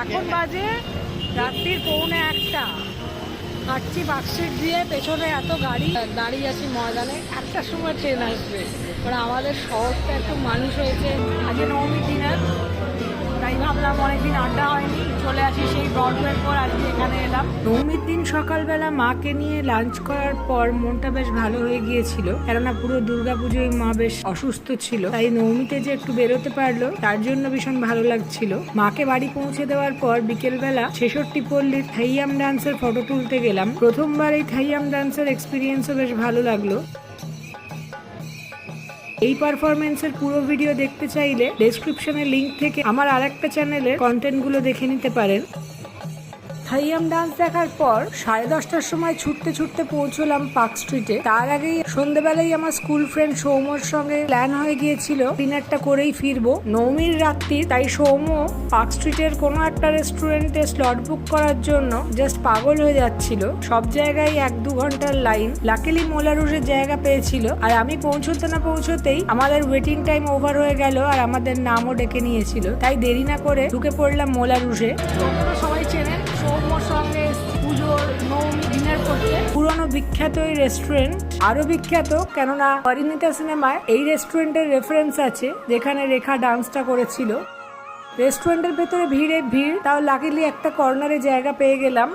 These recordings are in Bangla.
এখন বাজে রাত্রির 1:45। হাঁটছি বাক্সিট দিয়ে, পেছনে এত গাড়ি, দাঁড়িয়ে আছি ময়দানে। একটা সময় ট্রেন আসবে। কারণ আমাদের শহরটা একটু মানুষ হয়েছে। আজকে নবমীর দিনের, তাই ভাবলাম অনেকদিন আড্ডা হয়নি, চলে আসি সেই ব্রডওয়ের পর আজকে এখানে এলাম। নবমীর দিন সকালবেলা মাকে নিয়ে লাঞ্চ করার পর মনটা বেশ ভালো হয়ে গিয়েছিল, কেননা পুরো দুর্গাপুজোয় মা বেশ অসুস্থ ছিল। তাই নবমীতে যে একটু বেরোতে পারলো তার জন্য ভীষণ ভালো লাগছিল। মাকে বাড়ি পৌঁছে দেওয়ার পর বিকেলবেলা 66 পল্লীর থাইয়াম ডান্সের ফটো তুলতে গেলাম। প্রথমবার এই থাইয়াম ডান্সের এক্সপিরিয়েন্সও বেশ ভালো লাগলো। এই পারফরমেন্সের পুরো ভিডিও দেখতে চাইলে ডেসক্রিপশনের লিংক থেকে আমার আরেকটা চ্যানেলের কন্টেন্টগুলো দেখে নিতে পারেন। থাইয়াম ডান্স দেখার পর 10:30টার সময় ছুটতে ছুটতে পৌঁছলাম পার্ক স্ট্রিটে। তার আগেই সন্ধ্যেবেলায় আমার স্কুল ফ্রেন্ড সৌম্যর সঙ্গে প্ল্যান হয়ে গিয়েছিল ডিনারটা করেই ফিরবো। নবমীর রাত্রি, তাই সৌম্য পার্ক স্ট্রিটের কোনো একটা রেস্টুরেন্টে স্লট বুক করার জন্য জাস্ট পাগল হয়ে যাচ্ছিল। সব জায়গায় 1-2 ঘন্টার লাইন। লাকিলি মোলারুজের জায়গা পেয়েছিল, আর আমি পৌঁছতে না পৌঁছতেই আমাদের ওয়েটিং টাইম ওভার হয়ে গেল, আর আমাদের নামও ডেকে নিয়েছিল। তাই দেরি না করে ঢুকে পড়লাম মোলারুজে। সবাই চেনেন, সৌম্যর সঙ্গে পুজোর নবমী ডিনার করতে। পুরনো বিখ্যাত এই রেস্টুরেন্ট, আরো বিখ্যাত কেননা পরিণীতা সিনেমায় এই রেস্টুরেন্টের রেফারেন্স আছে, যেখানে রেখা ডান্সটা করেছিল। রেস্টুরেন্টের ভেতরে ভিড়, তাও লাকিলি একটা কর্নারে জায়গা পেয়ে গেলাম।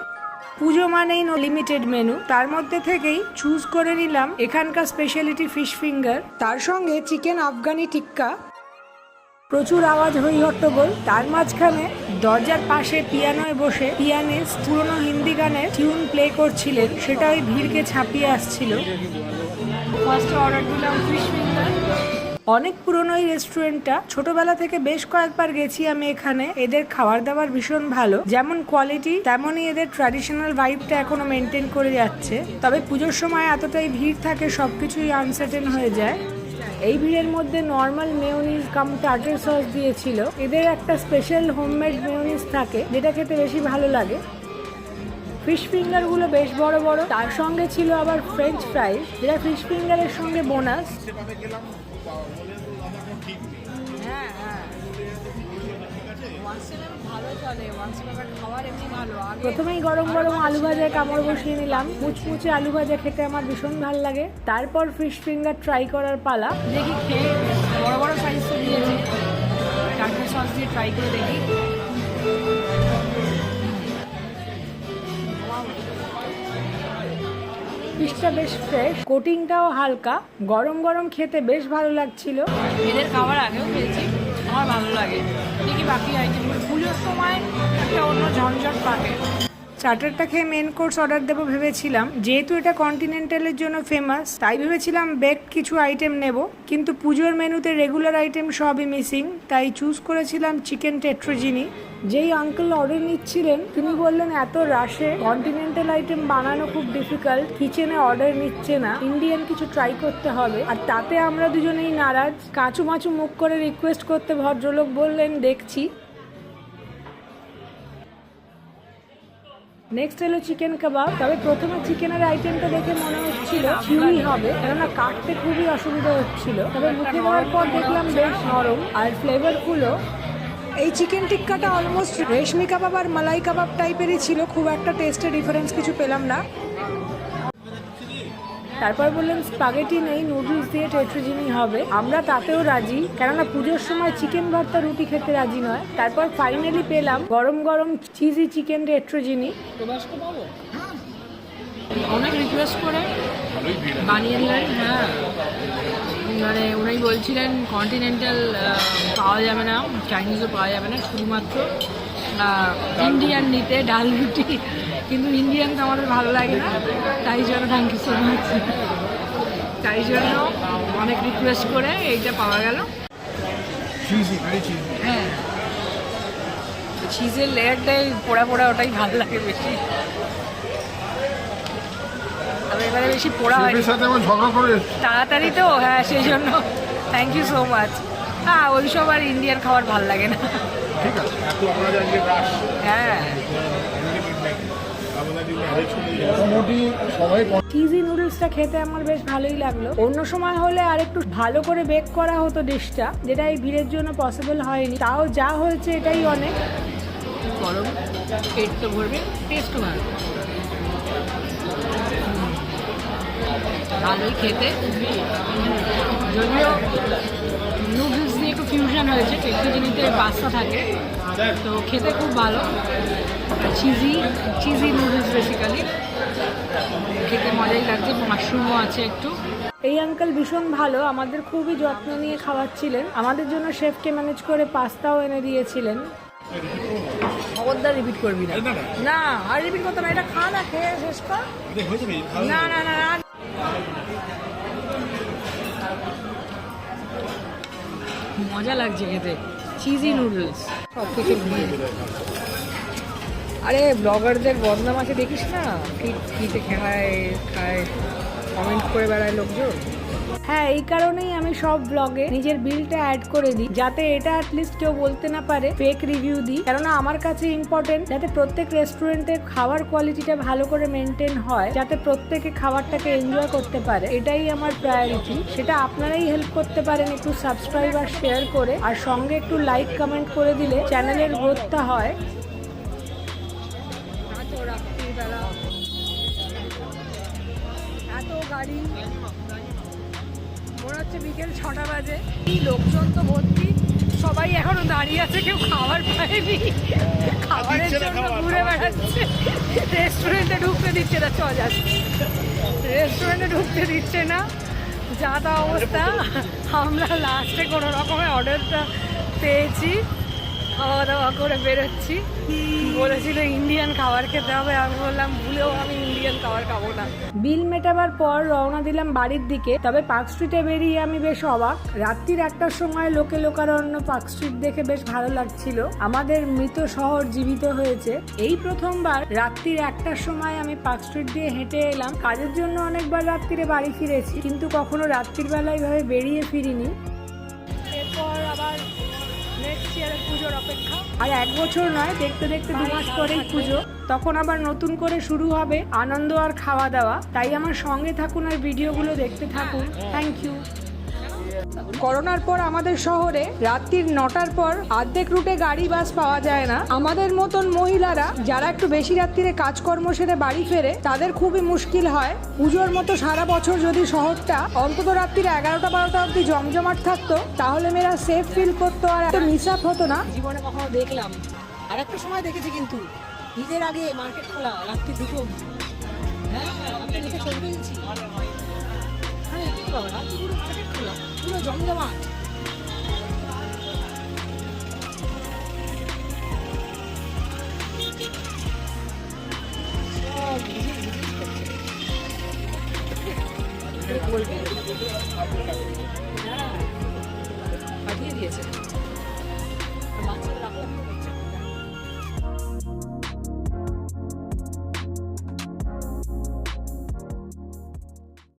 পুজো মানেই লিমিটেড মেনু, তার মধ্যে থেকেই চুজ করে নিলাম এখানকার স্পেশালিটি ফিশ ফিঙ্গার, তার সঙ্গে চিকেন আফগানি টিক্কা। প্রচুর আওয়াজ, হই হট্টগোল। তার মাঝখানে দরজার পাশে পিয়ানোয় বসে পিয়ানিস্ট পুরনো হিন্দি গানের টিউন প্লে করছিলেন, সেটা ওই ভিড়কে ছাপিয়ে আসছিল। ফার্স্টে অর্ডার দিলাম ফিশ ফিঙ্গার। অনেক পুরনো এই রেস্টুরেন্টটা, ছোটবেলা থেকে বেশ কয়েকবার গেছি আমি এখানে। এদের খাবার দাবার ভীষণ ভালো, যেমন কোয়ালিটি তেমনই এদের ট্র্যাডিশনাল ভাইবটা এখনো মেনটেন করে যাচ্ছে। তবে পুজোর সময় এতটাই ভিড় থাকে, সবকিছুই আনসার্টেন হয়ে যায়। এই ভিড়ের মধ্যে নর্মাল মেয়োনিজ কাম টার্টার সস দিয়েছিল। এদের একটা স্পেশাল হোমমেড মেয়োনিজ থাকে, যেটা খেতে বেশি ভালো লাগে। ফিশ ফিঙ্গারগুলো বেশ বড় বড়, তার সঙ্গে ছিল আবার ফ্রেঞ্চ ফ্রাইজ, যেটা ফিশ ফিঙ্গারের সঙ্গে বোনাস। প্রথমেই গরম গরম আলু ভাজায় কামড় বসিয়ে নিলাম। মুচমুচে আলু ভাজা খেতে আমার ভীষণ ভালো লাগে। তারপর ফিশ ফিঙ্গার ট্রাই করার পালা। দেখি খেয়ে, বড় বড় সাইজ তো দিয়েছি, টার্টার সস দিয়ে ট্রাই করে দেখি। ফিশটা বেশ ফ্রেশ, কোটিংটাও হালকা, গরম গরম খেতে বেশ ভালো লাগছিল। এদের খাবার আগেও খেয়েছি, আমার ভালো লাগে। দেখি বাকি আইটেমগুলো, পুজোর সময় একটা অন্য ঝঞ্ঝট থাকে। চার্টারটা খেয়ে মেন কোর্স অর্ডার দেবো ভেবেছিলাম। যেহেতু এটা কন্টিনেন্টালের জন্য ফেমাস, তাই ভেবেছিলাম বেকড কিছু আইটেম নেব, কিন্তু পুজোর মেনুতে রেগুলার আইটেম সবই মিসিং। তাই চুজ করেছিলাম চিকেন টেট্রোজিনি। যেই আঙ্কেল অর্ডার নিচ্ছিলেন তিনি বললেন এত রাশে কন্টিনেন্টাল আইটেম বানানো খুব ডিফিকাল্ট, কিচেনে অর্ডার নিচ্ছে না, ইন্ডিয়ান কিছু ট্রাই করতে হবে। আর তাতে আমরা দুজনেই নারাজ। কাঁচু মাচু মুখ করে রিকোয়েস্ট করতে ভদ্রলোক বললেন দেখছি। নেক্সট হলো চিকেন কাবাব। তবে প্রথমে চিকেনের আইটেমটা দেখে মনে হচ্ছিল চিউই হবে, কেননা কাটতে খুবই অসুবিধা হচ্ছিল। তবে মুখে দেওয়ার পর দেখলাম বেশ নরম আর ফ্লেভারফুলও। এই চিকেন টিক্কাটা অলমোস্ট রেশমি কাবাব আর মালাই কাবাব টাইপেরই ছিল, খুব একটা টেস্টের ডিফারেন্স কিছু পেলাম না। তারপর বললেন স্পাগেটি নেই, নুডলস দিয়ে টেট্রোজিনি হবে। আমরা তাতেও রাজি, কেননা পুজোর সময় চিকেন ভর্তা রুটি খেতে রাজি নয়। তারপর ফাইনালি পেলাম গরম গরম চিজি চিকেন টেট্রোজিনি। অনেক রিকোয়েস্ট করে বানিয়ে দিলেন। হ্যাঁ, মানে উনি বলছিলেন কন্টিনেন্টাল পাওয়া যাবে না, চাইনিজও পাওয়া যাবে না, শুধুমাত্র ইন্ডিয়ান নিতে, ডাল রুটি। কিন্তু ইন্ডিয়ান তো আমাদের ভালো লাগে না, তাই জন্য থ্যাংক ইউ সো মাচ। তাই জন্য অনেক রিকোয়েস্ট করে এইটা পাওয়া গেল। হ্যাঁ, চিজের লেয়ারটাই পোড়া পোড়া, ওটাই ভালো লাগে বেশি। তবে এবারে বেশি পোড়া হয় তাড়াতাড়ি তো, হ্যাঁ সেই জন্য থ্যাংক ইউ সো মাচ। হ্যাঁ, ওইসব আর ইন্ডিয়ান খাবার ভালো লাগে না। হ্যাঁ, চিজি নুডলসটা খেতে আমার বেশ ভালোই লাগলো। অন্য সময় হলে আর একটু ভালো করে বেক করা হতো ডিশটা, যেটা এই ভিড়ের জন্য পসিবল হয়নি। তাও যা হয়েছে এটাই অনেক। গরম পেট তো ভরবে, টেস্টও ভালো, ভালোই খেতে। যদিও নুডলস দিয়ে একটু ফিউশন হয়েছে, টেকনিতে পাস্তা থাকে, তো খেতে খুব ভালো। চিজি নুডলস বেসিক্যালি খেতে মজাই লাগছে, মাশরুমও আছে একটু। এই আঙ্কেল ভীষণ ভালো, আমাদের খুবই যত্ন নিয়ে খাওয়াচ্ছিলেন। আমাদের জন্য শেফকে ম্যানেজ করে পাস্তাও এনে দিয়েছিলেন। খবরদার রিপিট করবি না, না আর রিপিট করতে না, এটা খা না, খেয়ে শেষ কর। না না না না, মজা লাগছে খেতে, চিজি নুডলস সব কিছু। আরে ব্লগারদের বদনাম আছে দেখিস না, ফিতে খায় কমেন্ট করে বেড়ায় লোকজন। হ্যাঁ, এই কারণেই আমি সব ব্লগে নিজের বিলটা অ্যাড করে দিই, যাতে এটা অ্যাটলিস্ট কেউ বলতে না পারে ফেক রিভিউ দিই। কেননা আমার কাছে ইম্পর্টেন্ট যাতে প্রত্যেক রেস্টুরেন্টের খাবার কোয়ালিটিটা ভালো করে মেনটেন হয়, যাতে প্রত্যেকে খাবারটাকে এনজয় করতে পারে, এটাই আমার প্রায়োরিটি। সেটা আপনারাই হেল্প করতে পারেন একটু সাবস্ক্রাইব আর শেয়ার করে, আর সঙ্গে একটু লাইক কমেন্ট করে দিলে চ্যানেলের গ্রোথটা হয়। রাত্রিবেলা এত গাড়ি, মনে হচ্ছে বিকেল 6টা বাজে। এই লোকজন তো ভর্তি, সবাই এখনো দাঁড়িয়ে আছে, কেউ খাবার পায়নি, খাবারের জন্য ঘুরে বেড়াচ্ছে। রেস্টুরেন্টে ঢুকতে দিচ্ছে না, রেস্টুরেন্টে ঢুকতে দিচ্ছে না, যা তা অবস্থা। আমরা লাস্টে কোনো রকমের অর্ডারটা পেয়েছি, খাওয়া দাওয়া করে বেরোচ্ছি। বলেছিল ইন্ডিয়ান খাবার খেতে হবে, আমি বললাম ভুলেও আমি ইন্ডিয়ান খাবার খাবো না। বিল মেটাবার পর রওনা দিলাম বাড়ির দিকে। তবে পার্ক স্ট্রিটে বেরিয়ে আমি বেশ অবাক। রাত্রির 1টার সময় লোকে লোকারণ্য পার্ক স্ট্রিট দেখে বেশ ভালো লাগছিল। আমাদের মৃত শহর জীবিত হয়েছে। এই প্রথমবার রাত্রির 1টার সময় আমি পার্ক স্ট্রিট দিয়ে হেঁটে এলাম। কাজের জন্য অনেকবার রাত্রিরে বাড়ি ফিরেছি, কিন্তু কখনো রাত্রির বেলা এইভাবে বেরিয়ে ফিরিনি। এরপর আবার নেক্সট ইয়ারের পুজোর অপেক্ষা। আর 1 বছর নয়, দেখতে দেখতে 2 মাস পরেই পুজো, তখন আবার নতুন করে শুরু হবে আনন্দ আর খাওয়া দাওয়া। তাই আমার সঙ্গে থাকুন আর ভিডিওগুলো দেখতে থাকুন। Thank you. করোনার পর আমাদের শহরে রাত্রির 9টার পর অর্ধেক রুটে গাড়ি বাস পাওয়া যায় না। আমাদের মতন মহিলারা যারা একটু বেশি রাত্রিরে কাজকর্ম সেরে বাড়ি ফেরে, তাদের খুবই মুশকিল হয়। পুজোর মতো সারা বছর যদি শহরটা অন্তত রাত্রির 11টা-12টা অবধি জমজমাট থাকতো, তাহলে মেয়েরা সেফ ফিল করতো আর এত মিস আপ হতো না। জীবনে কখনো দেখলাম, আর একটা সময় দেখেছি কিন্তু ঈদের আগে মার্কেট খোলা রাত্রি 2টো অবধি। হ্যাঁ, আমি দেখে চলে গেছি। হ্যাঁ, কি বাবা, রাত্রি পুরো মার্কেট খোলা, পুরো জমজমাট। পাঠিয়ে দিয়েছে।